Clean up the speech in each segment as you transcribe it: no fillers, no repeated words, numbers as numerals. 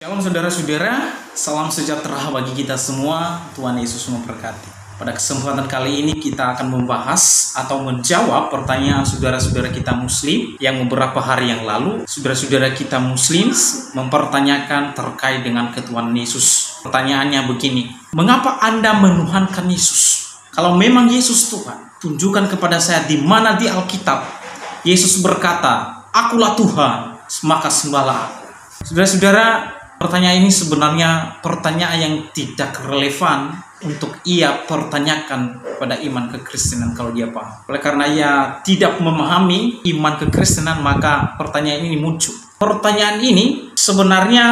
Shalom saudara-saudara, salam sejahtera bagi kita semua. Tuhan Yesus memberkati. Pada kesempatan kali ini kita akan membahas atau menjawab pertanyaan saudara-saudara kita muslim yang beberapa hari yang lalu saudara-saudara kita muslim mempertanyakan terkait dengan ketuhanan Yesus. Pertanyaannya begini, mengapa Anda menuhankan Yesus? Kalau memang Yesus Tuhan, tunjukkan kepada saya di mana di Alkitab Yesus berkata, "Akulah Tuhan, maka sembahlah aku." Saudara-saudara, pertanyaan ini sebenarnya pertanyaan yang tidak relevan untuk ia pertanyakan pada iman kekristenan kalau dia paham. Oleh karena ia tidak memahami iman kekristenan, maka pertanyaan ini muncul. Pertanyaan ini sebenarnya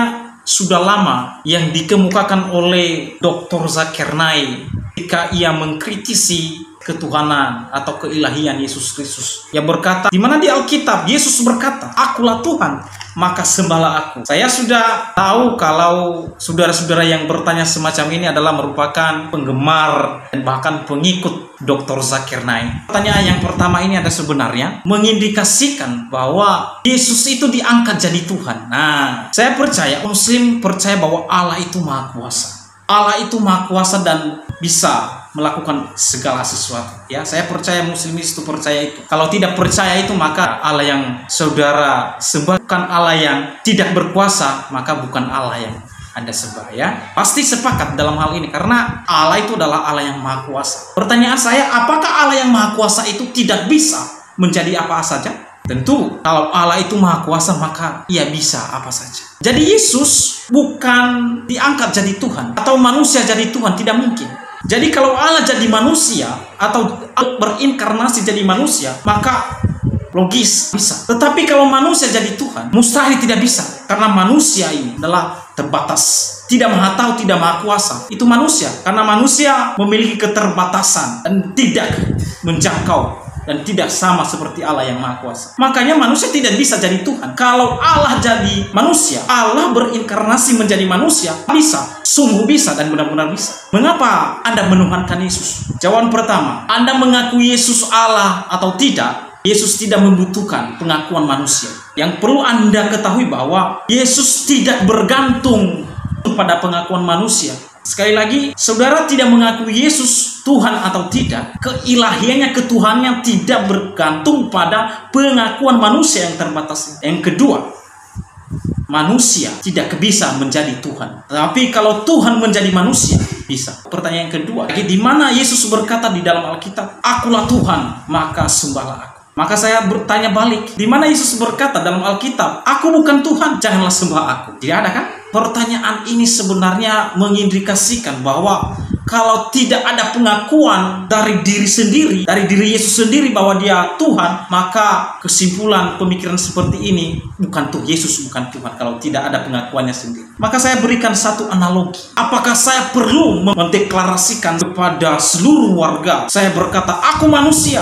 sudah lama yang dikemukakan oleh Dr. Zakir Naik ketika ia mengkritisi ketuhanan atau keilahian Yesus Kristus. Yang berkata, di mana di Alkitab Yesus berkata, "Akulah Tuhan, maka sembahlah aku." Saya sudah tahu kalau saudara-saudara yang bertanya semacam ini adalah merupakan penggemar dan bahkan pengikut Dr. Zakir Naik. Pertanyaan yang pertama ini ada sebenarnya mengindikasikan bahwa Yesus itu diangkat jadi Tuhan. Nah, saya percaya, Muslim percaya bahwa Allah itu Maha Kuasa. Allah itu Maha Kuasa dan bisa melakukan segala sesuatu. Ya, saya percaya Muslimis itu percaya itu. Kalau tidak percaya itu, maka Allah yang saudara sembah bukan Allah yang tidak berkuasa, maka bukan Allah yang Anda sembah. Ya, pasti sepakat dalam hal ini karena Allah itu adalah Allah yang Maha Kuasa. Pertanyaan saya, apakah Allah yang Maha Kuasa itu tidak bisa menjadi apa saja? Tentu, kalau Allah itu Maha Kuasa, maka ia bisa apa saja. Jadi Yesus bukan diangkat jadi Tuhan atau manusia jadi Tuhan, tidak mungkin. Jadi kalau Allah jadi manusia atau berinkarnasi jadi manusia, maka logis bisa. Tetapi kalau manusia jadi Tuhan, mustahil tidak bisa. Karena manusia ini adalah terbatas. Tidak Maha Tahu, tidak Maha Kuasa. Itu manusia. Karena manusia memiliki keterbatasan dan tidak menjangkau dan tidak sama seperti Allah yang Maha Kuasa. Makanya manusia tidak bisa jadi Tuhan. Kalau Allah jadi manusia, Allah berinkarnasi menjadi manusia, bisa, sungguh bisa dan benar-benar bisa. Mengapa Anda menuhankan Yesus? Jawaban pertama, Anda mengakui Yesus Allah atau tidak, Yesus tidak membutuhkan pengakuan manusia. Yang perlu Anda ketahui bahwa Yesus tidak bergantung pada pengakuan manusia. Sekali lagi, saudara tidak mengakui Yesus Tuhan atau tidak, keilahiannya, ketuhanannya tidak bergantung pada pengakuan manusia yang terbatas. Yang kedua, manusia tidak bisa menjadi Tuhan. Tapi kalau Tuhan menjadi manusia, bisa. Pertanyaan yang kedua, di mana Yesus berkata di dalam Alkitab, "Akulah Tuhan, maka sembahlah aku." Maka saya bertanya balik, di mana Yesus berkata dalam Alkitab, "Aku bukan Tuhan, janganlah sembah aku." Tidak ada kan? Pertanyaan ini sebenarnya mengindikasikan bahwa kalau tidak ada pengakuan dari diri sendiri, dari diri Yesus sendiri bahwa dia Tuhan, maka kesimpulan pemikiran seperti ini bukan Tuhan, Yesus bukan Tuhan kalau tidak ada pengakuannya sendiri. Maka saya berikan satu analogi. Apakah saya perlu mendeklarasikan kepada seluruh warga? Saya berkata, "Aku manusia,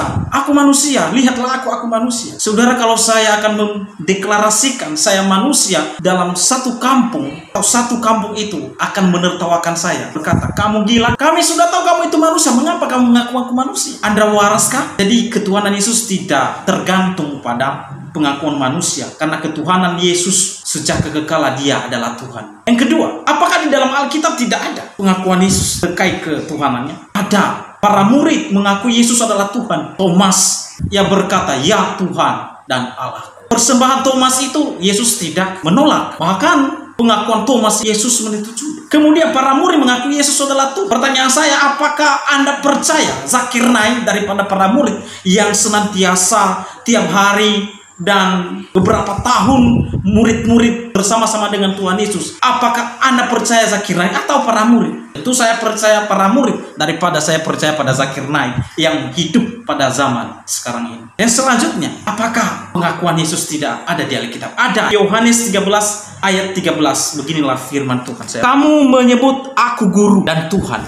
lihatlah aku manusia." Saudara, kalau saya akan mendeklarasikan saya manusia dalam satu kampung, atau satu kampung itu akan menertawakan saya, berkata, "Kamu gila, kami sudah tahu kamu itu manusia, mengapa kamu mengaku aku manusia? Anda waraskah?" Jadi ketuhanan Yesus tidak tergantung pada pengakuan manusia, karena ketuhanan Yesus sejak kekekalan dia adalah Tuhan. Yang kedua, apakah di dalam Alkitab tidak ada pengakuan Yesus terkait ketuhanannya? Ada. Para murid mengakui Yesus adalah Tuhan. Thomas yang berkata, "Ya Tuhan dan Allah." Persembahan Thomas itu Yesus tidak menolak. Bahkan pengakuan Thomas Yesus menyetujui. Kemudian para murid mengakui Yesus adalah Tuhan. Pertanyaan saya, apakah Anda percaya Zakir Naik daripada para murid yang senantiasa tiap hari dan beberapa tahun murid-murid bersama-sama dengan Tuhan Yesus? Apakah Anda percaya Zakir Naik atau para murid? Tentu saya percaya para murid daripada saya percaya pada Zakir Naik yang hidup pada zaman sekarang ini. Dan selanjutnya, apakah pengakuan Yesus tidak ada di Alkitab? Ada. Yohanes 13 ayat 13. Beginilah firman Tuhan. "Kamu menyebut aku guru dan Tuhan,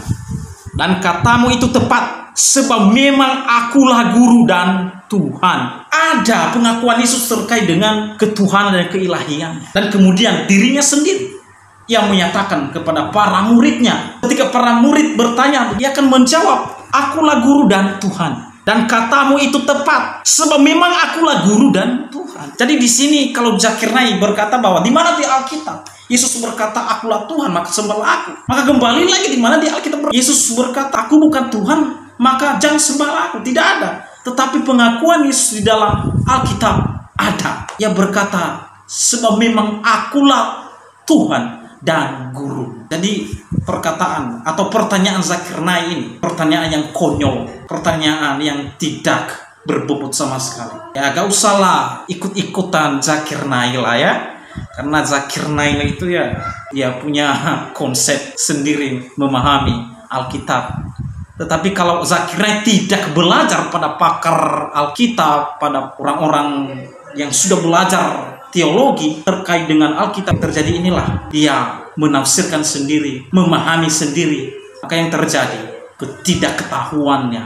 dan katamu itu tepat, sebab memang akulah guru dan Tuhan." Ada pengakuan Yesus terkait dengan ketuhanan dan keilahiannya. Dan kemudian dirinya sendiri yang menyatakan kepada para muridnya. Ketika para murid bertanya, dia akan menjawab, "Akulah guru dan Tuhan." dan katamu itu tepat, sebab memang akulah guru dan Tuhan. Jadi di sini kalau Zakirnai berkata bahwa di mana di Alkitab Yesus berkata akulah Tuhan, maka sembahlah aku. Maka kembali lagi di mana di Alkitab Yesus berkata aku bukan Tuhan, maka jangan sembahlah aku. Tidak ada. Tetapi pengakuan Yesus di dalam Alkitab ada. Ia berkata sebab memang akulah Tuhan dan guru. Jadi perkataan atau pertanyaan Zakirnai ini pertanyaan yang konyol, pertanyaan yang tidak berbobot sama sekali. Ya gak usahlah ikut-ikutan Zakirnai lah ya, karena Zakirnai itu ya dia punya konsep sendiri memahami Alkitab. Tetapi kalau Zakirnai tidak belajar pada pakar Alkitab, pada orang-orang yang sudah belajar teologi terkait dengan Alkitab, terjadi inilah dia menafsirkan sendiri, memahami sendiri. Maka yang terjadi ketidaktahuannya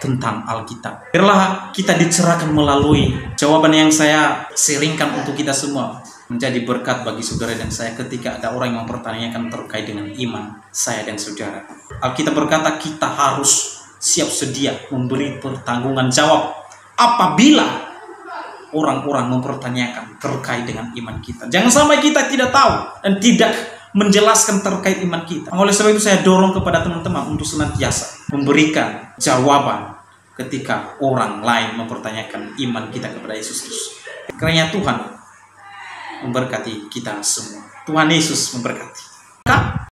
tentang Alkitab. Biarlah kita dicerahkan melalui jawaban yang saya sharingkan untuk kita semua, menjadi berkat bagi saudara dan saya ketika ada orang yang mempertanyakan terkait dengan iman saya dan saudara. Alkitab berkata kita harus siap sedia memberi pertanggungan jawab apabila orang-orang mempertanyakan terkait dengan iman kita. Jangan sampai kita tidak tahu dan tidak menjelaskan terkait iman kita. Oleh sebab itu saya dorong kepada teman-teman untuk senantiasa memberikan jawaban ketika orang lain mempertanyakan iman kita kepada Yesus Kristus. Kiranya Tuhan memberkati kita semua. Tuhan Yesus memberkati.